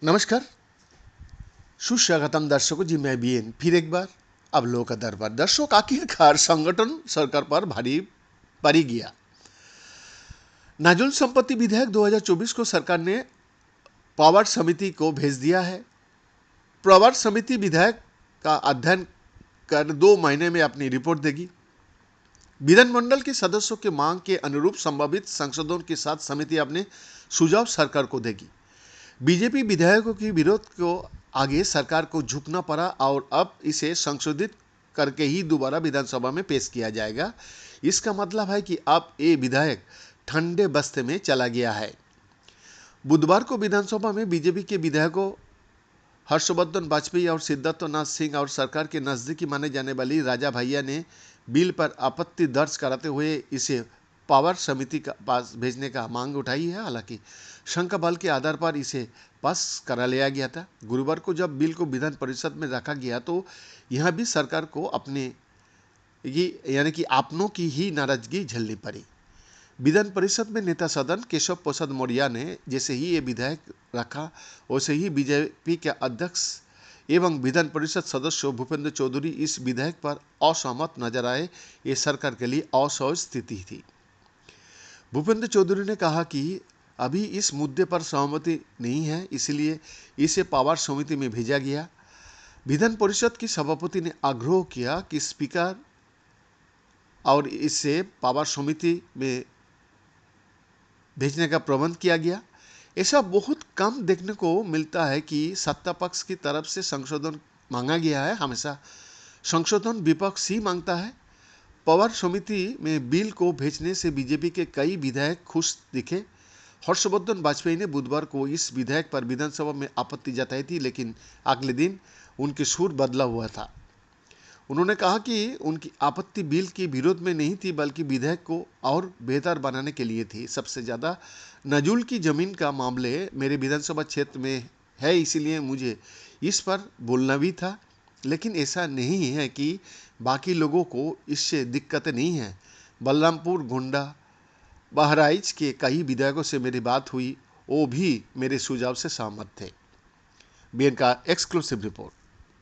नमस्कार, सुस्वागतम दर्शकों जी। मैं बीएन फिर एक बार अब लोग का दरबार। दर्शक, आखिरकार संगठन सरकार पर भारी पड़ी गया। नाजुल संपत्ति विधेयक 2024 को सरकार ने पावर समिति को भेज दिया है। पावर समिति विधेयक का अध्ययन कर 2 महीने में अपनी रिपोर्ट देगी। विधानमंडल के सदस्यों के मांग के अनुरूप संभावित संशोधन के साथ समिति अपने सुझाव सरकार को देगी। बीजेपी विधायकों की विरोध को आगे सरकार को झुकना पड़ा और अब इसे संशोधित करके ही दोबारा विधानसभा में पेश किया जाएगा। इसका मतलब है कि अब ये विधेयक ठंडे बस्ते में चला गया है। बुधवार को विधानसभा में बीजेपी के विधायकों हर्षवर्धन वाजपेयी और सिद्धार्थनाथ सिंह और सरकार के नजदीकी माने जाने वाली राजा भैया ने बिल पर आपत्ति दर्ज कराते हुए इसे पावर समिति का पास भेजने का मांग उठाई है। हालांकि शंका बल के आधार पर इसे पास करा लिया गया था। गुरुवार को जब बिल को विधान परिषद में रखा गया तो यहां भी सरकार को अपने यानी कि अपनों की ही नाराजगी झेलनी पड़ी। विधान परिषद में नेता सदन केशव प्रसाद मौर्य ने जैसे ही ये विधेयक रखा वैसे ही बीजेपी के अध्यक्ष एवं विधान परिषद सदस्य भूपेंद्र चौधरी इस विधेयक पर असहमत नजर आए। ये सरकार के लिए असहज स्थिति थी। भूपेंद्र चौधरी ने कहा कि अभी इस मुद्दे पर सहमति नहीं है, इसलिए इसे पावर समिति में भेजा गया। विधान परिषद की सभापति ने आग्रह किया कि स्पीकर और इसे पावर समिति में भेजने का प्रबंध किया गया। ऐसा बहुत कम देखने को मिलता है कि सत्ता पक्ष की तरफ से संशोधन मांगा गया है। हमेशा संशोधन विपक्ष ही मांगता है। पावर समिति में बिल को भेजने से बीजेपी के कई विधायक खुश दिखे। हर्षवर्धन वाजपेयी ने बुधवार को इस विधेयक पर विधानसभा में आपत्ति जताई थी, लेकिन अगले दिन उनके सुर बदला हुआ था। उन्होंने कहा कि उनकी आपत्ति बिल के विरोध में नहीं थी, बल्कि विधेयक को और बेहतर बनाने के लिए थी। सबसे ज़्यादा नजूल की जमीन का मामले मेरे विधानसभा क्षेत्र में है, इसीलिए मुझे इस पर बोलना भी था। लेकिन ऐसा नहीं है कि बाकी लोगों को इससे दिक्कतें नहीं हैं। बलरामपुर, गोंडा, बहराइच के कई विधायकों से मेरी बात हुई, वो भी मेरे सुझाव से सहमत थे। बीएन का एक्सक्लूसिव रिपोर्ट।